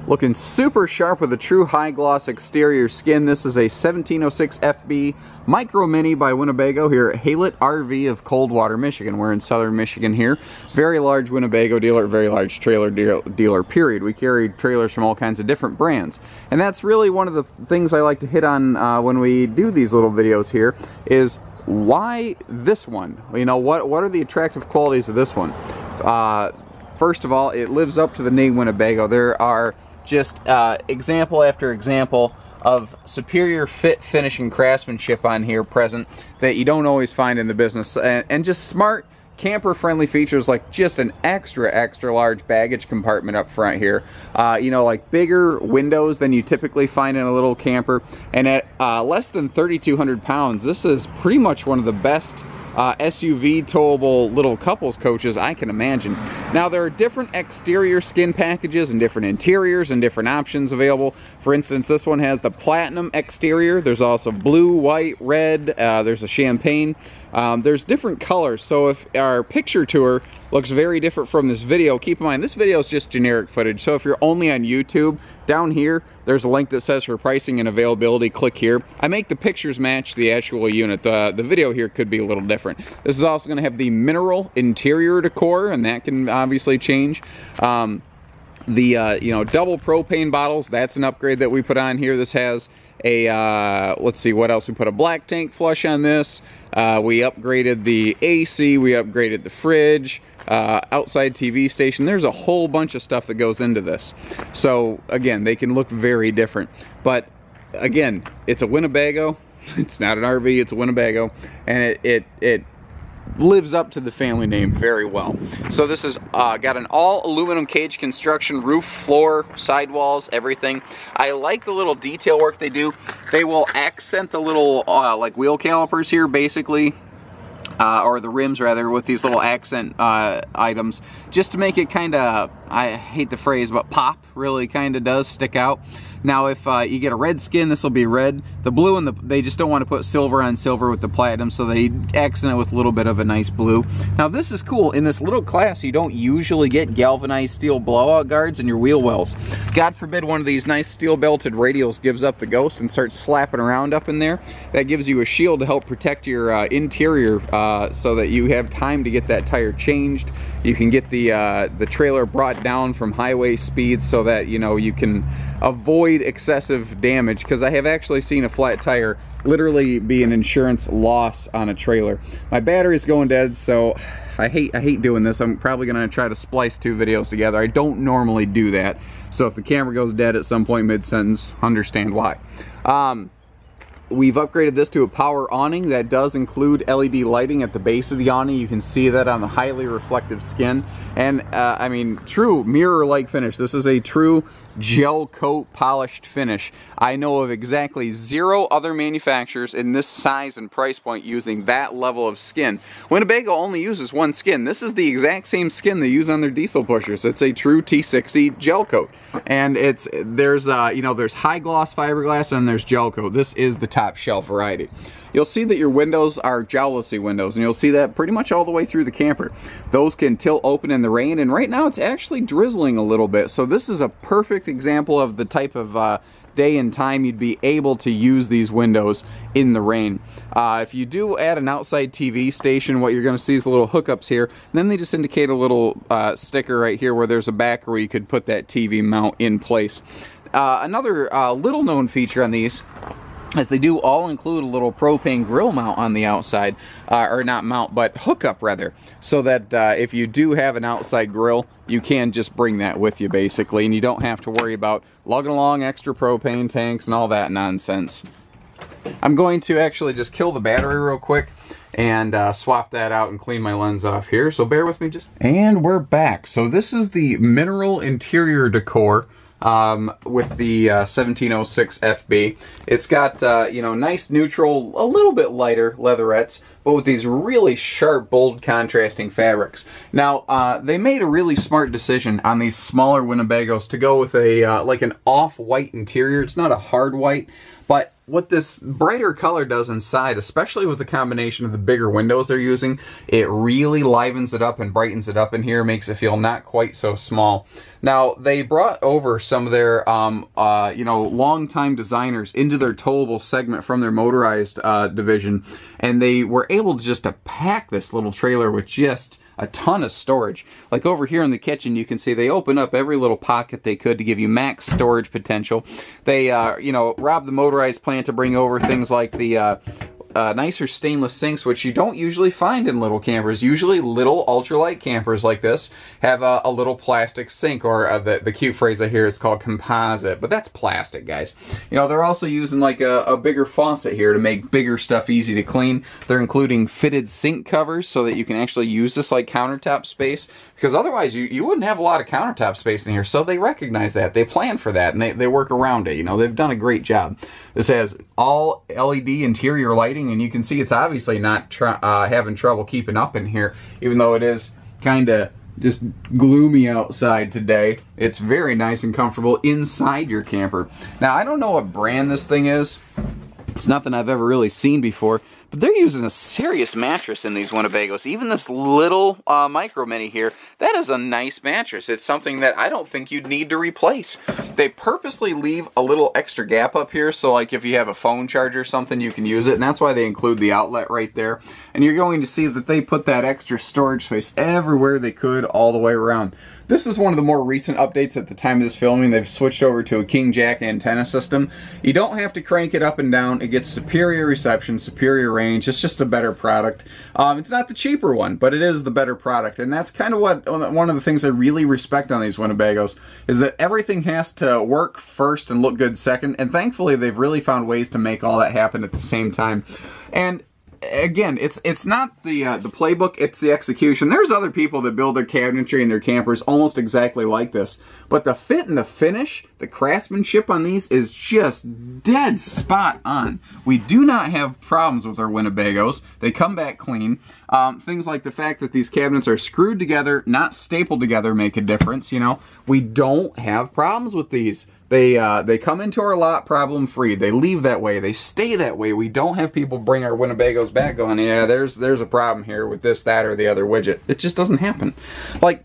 Looking super sharp with a true high gloss exterior skin. This is a 1706 FB Micro Mini by Winnebago here at Haylett RV of Coldwater, Michigan. We're in southern Michigan here. Very large Winnebago dealer, very large trailer dealer, period. We carry trailers from all kinds of different brands. And that's really one of the things I like to hit on when we do these little videos here is why this one? You know, what are the attractive qualities of this one? First of all, it lives up to the name Winnebago. There are just example after example of superior fit, finish, and craftsmanship on here present that you don't always find in the business, and just smart camper-friendly features like just an extra large baggage compartment up front here. You know, like bigger windows than you typically find in a little camper, and at less than 3,200 pounds, this is pretty much one of the best SUV towable little couples coaches I can imagine. Now there are different exterior skin packages and different interiors and different options available. For instance, this one has the platinum exterior. There's also blue, white, red, there's a champagne. There's different colors, so if our picture tour looks very different from this video, keep in mind this video is just generic footage, so if you're only on YouTube, down here there's a link that says for pricing and availability, click here. I make the pictures match the actual unit. The video here could be a little different. This is also going to have the mineral interior decor, and that can obviously change. You know, double propane bottles, that's an upgrade that we put on here. This has a let's see what else we put, a black tank flush on this. We upgraded the AC, we upgraded the fridge, outside TV station. There's a whole bunch of stuff that goes into this. So again, they can look very different, but again, it's a Winnebago. It's not an RV, it's a Winnebago, and it lives up to the family name very well. So this is got an all aluminum cage construction, roof, floor, sidewalls, everything. I like the little detail work they do. They will accent the little like wheel calipers here basically, or the rims rather, with these little accent items, just to make it kind of, I hate the phrase, but pop, really kind of does stick out. Now if you get a red skin, this will be red. The blue and they just don't want to put silver on silver with the platinum, so they accent it with a little bit of a nice blue. Now this is cool. In this little class, you don't usually get galvanized steel blowout guards in your wheel wells. God forbid one of these nice steel belted radials gives up the ghost and starts slapping around up in there. That gives you a shield to help protect your interior so that you have time to get that tire changed. You can get the trailer brought down from highway speeds so that, you know, you can avoid excessive damage, because I have actually seen a flat tire literally be an insurance loss on a trailer. My battery's going dead, so I hate doing this. I'm probably gonna try to splice two videos together. I don't normally do that, so if the camera goes dead at some point mid-sentence, understand why. We've upgraded this to a power awning that does include LED lighting at the base of the awning. You can see that on the highly reflective skin. And I mean, true mirror-like finish. This is a true gel coat polished finish. I know of exactly 0 other manufacturers in this size and price point using that level of skin. Winnebago only uses one skin. This is the exact same skin they use on their diesel pushers. It's a true T60 gel coat, and there's you know, there's high gloss fiberglass and there's gel coat. This is the top shelf variety. You'll see that your windows are jowlessy windows, and you'll see that pretty much all the way through the camper. Those can tilt open in the rain, and right now it's actually drizzling a little bit, so this is a perfect example of the type of day and time you'd be able to use these windows in the rain. If you do add an outside TV station, what you're going to see is the little hookups here, and then they just indicate a little sticker right here where there's a back where you could put that TV mount in place. Another little known feature on these, as they do all include a little propane grill mount on the outside, or not mount, but hookup rather, so that if you do have an outside grill, you can just bring that with you basically, and you don't have to worry about lugging along extra propane tanks and all that nonsense. I'm going to actually just kill the battery real quick and swap that out and clean my lens off here, so bear with me just. And we're back. So this is the mineral interior decor with the 1706 FB. It's got, you know, nice neutral, a little bit lighter leatherettes, but with these really sharp, bold, contrasting fabrics. Now, they made a really smart decision on these smaller Winnebagos to go with a like an off-white interior. It's not a hard white, but what this brighter color does inside, especially with the combination of the bigger windows they're using, it really livens it up and brightens it up in here, makes it feel not quite so small. Now, they brought over some of their, you know, longtime designers into their towable segment from their motorized division, and they were able to just pack this little trailer with just a ton of storage. Like over here in the kitchen, you can see they open up every little pocket they could to give you max storage potential. They, you know, robbed the motorized plant to bring over things like the nicer stainless sinks, which you don't usually find in little campers. Usually little ultralight campers like this have a little plastic sink, or the cute phrase I hear is called composite, but that's plastic, guys. You know, they're also using like a bigger faucet here to make bigger stuff easy to clean. They're including fitted sink covers so that you can actually use this like countertop space, because otherwise you wouldn't have a lot of countertop space in here. So they recognize that, they plan for that, and they work around it. You know, they've done a great job. This has all LED interior lighting, and you can see it's obviously not having trouble keeping up in here, even though it is kind of just gloomy outside today. It's very nice and comfortable inside your camper. Now, I don't know what brand this thing is. It's nothing I've ever really seen before, but they're using a serious mattress in these Winnebagos. Even this little Micro Mini here, that is a nice mattress. It's something that I don't think you'd need to replace. They purposely leave a little extra gap up here, so like if you have a phone charger or something, you can use it, and that's why they include the outlet right there. And you're going to see that they put that extra storage space everywhere they could all the way around. This is one of the more recent updates at the time of this filming. They've switched over to a king jack antenna system. You don't have to crank it up and down. It gets superior reception, superior range. It's just a better product. It's not the cheaper one, but it is the better product. And that's kind of what one of the things I really respect on these Winnebagos, is that everything has to work first and look good second. And thankfully, they've really found ways to make all that happen at the same time. And again, it's not the playbook, it's the execution. There's other people that build their cabinetry and their campers almost exactly like this, but the fit and the finish, the craftsmanship on these is just dead spot on. We do not have problems with our Winnebagos. They come back clean. Things like the fact that these cabinets are screwed together, not stapled together, make a difference. You know, we don't have problems with these. They come into our lot problem free. They leave that way. They stay that way. We don't have people bring our Winnebagos back going, yeah, there's a problem here with this, that, or the other widget. It just doesn't happen. Like,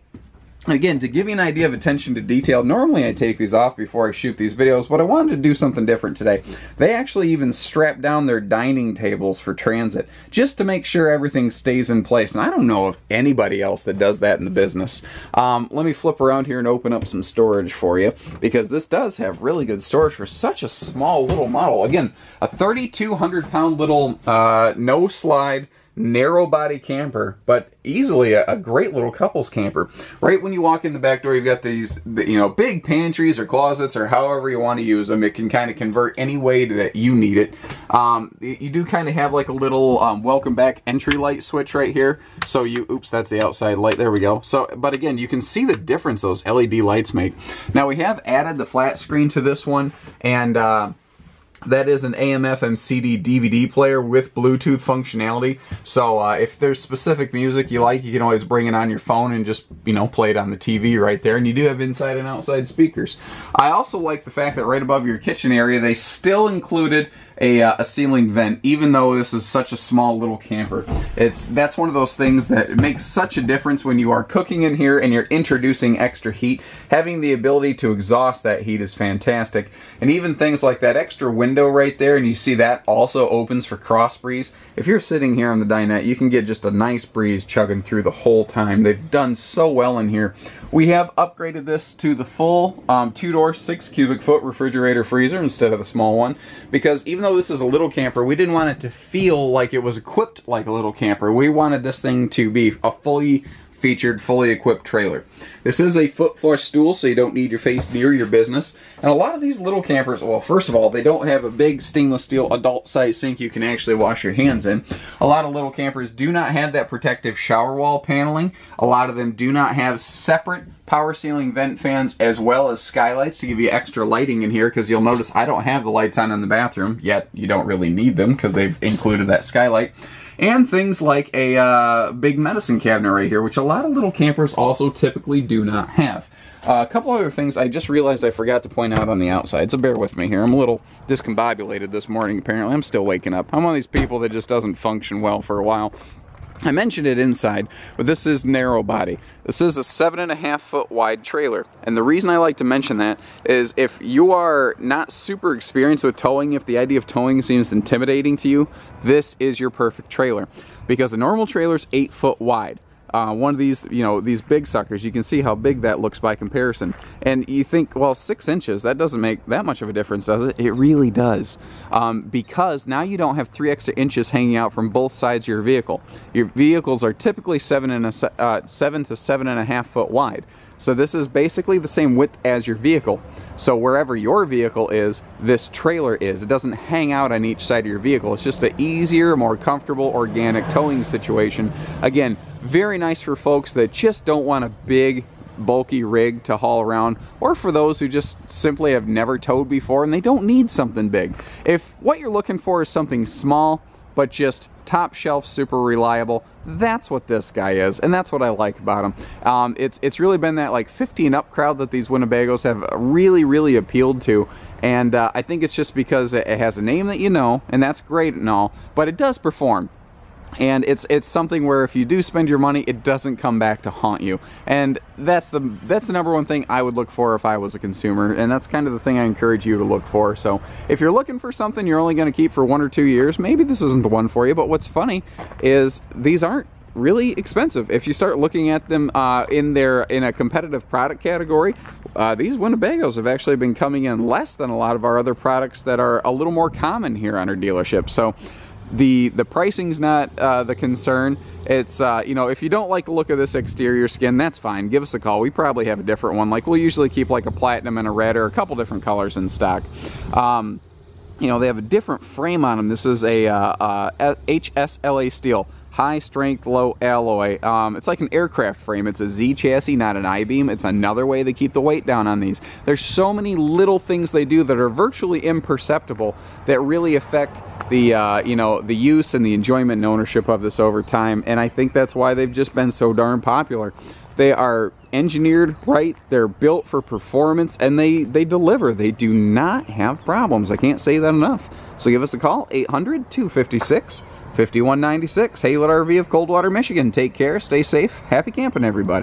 again, to give you an idea of attention to detail, normally I take these off before I shoot these videos, but I wanted to do something different today. They actually even strap down their dining tables for transit, just to make sure everything stays in place. And I don't know of anybody else that does that in the business. Let me flip around here and open up some storage for you, because this does have really good storage for such a small little model. Again, a 3,200-pound little no-slide, narrow body camper, but easily a great little couples camper. Right when you walk in the back door, you've got these, you know, big pantries or closets, or however you want to use them. It can kind of convert any way that you need it. You do kind of have like a little welcome back entry light switch right here. So you, oops, that's the outside light. There we go. So, but again, you can see the difference those LED lights make. Now we have added the flat screen to this one, and that is an AM/FM CD DVD player with Bluetooth functionality. So if there's specific music you like, you can always bring it on your phone and just, you know, play it on the TV right there. And you do have inside and outside speakers. I also like the fact that right above your kitchen area, they still included a ceiling vent, even though this is such a small little camper. That's one of those things that makes such a difference when you are cooking in here and you're introducing extra heat. Having the ability to exhaust that heat is fantastic. And even things like that extra window right there, and you see that also opens for cross breeze. If you're sitting here on the dinette, you can get just a nice breeze chugging through the whole time. They've done so well in here. We have upgraded this to the full 2-door 6 cubic foot refrigerator freezer instead of the small one, because even though this is a little camper, we didn't want it to feel like it was equipped like a little camper. We wanted this thing to be a fully featured, fully equipped trailer. This is a foot flush stool, so you don't need your face near your business. And a lot of these little campers, well, first of all, they don't have a big stainless steel adult size sink you can actually wash your hands in. A lot of little campers do not have that protective shower wall paneling. A lot of them do not have separate power ceiling vent fans as well as skylights to give you extra lighting in here, because you'll notice I don't have the lights on in the bathroom, yet you don't really need them because they've included that skylight. And things like a big medicine cabinet right here, which a lot of little campers also typically do not have. A couple other things I just realized I forgot to point out on the outside, so bear with me here. I'm a little discombobulated this morning, apparently. I'm still waking up. I'm one of these people that just doesn't function well for a while. I mentioned it inside, but this is narrow body. This is a 7.5 foot wide trailer. And the reason I like to mention that is if you are not super experienced with towing, if the idea of towing seems intimidating to you, this is your perfect trailer. Because the normal trailer is 8 foot wide. One of these, you know, these big suckers, you can see how big that looks by comparison. And you think, well, 6 inches, that doesn't make that much of a difference, does it? It really does. Because now you don't have 3 extra inches hanging out from both sides of your vehicle. Your vehicles are typically 7 to 7.5 foot wide. So this is basically the same width as your vehicle. So wherever your vehicle is, this trailer is. It doesn't hang out on each side of your vehicle. It's just an easier, more comfortable, organic towing situation. Again, very nice for folks that just don't want a big, bulky rig to haul around, or for those who just simply have never towed before and they don't need something big. If what you're looking for is something small, but just top shelf, super reliable, that's what this guy is, and that's what I like about him. It's really been that like 50 and up crowd that these Winnebagos have really appealed to, and I think it's just because it has a name that you know, and that's great and all, but it does perform. And it's something where if you do spend your money, it doesn't come back to haunt you. And that's the number one thing I would look for if I was a consumer, and that's kind of the thing I encourage you to look for. So if you're looking for something you're only going to keep for 1 or 2 years, maybe this isn't the one for you. But what's funny is these aren't really expensive. If you start looking at them in a competitive product category, these Winnebagos have actually been coming in less than a lot of our other products that are a little more common here on our dealership. So the pricing's not the concern. It's you know, if you don't like the look of this exterior skin, that's fine. Give us a call. We probably have a different one. Like, we'll usually keep like a platinum and a red or a couple different colors in stock. You know, they have a different frame on them. This is a HSLA steel, high strength, low alloy. It's like an aircraft frame. It's a Z chassis, not an I-beam. It's another way they keep the weight down on these. There's so many little things they do that are virtually imperceptible that really affect the you know, the use and the enjoyment and ownership of this over time. And I think that's why they've just been so darn popular. They are engineered right, they're built for performance, and they deliver. They do not have problems. I can't say that enough. So give us a call, 800-256-5196. Haylett RV of Coldwater, Michigan. Take care, stay safe, happy camping, everybody.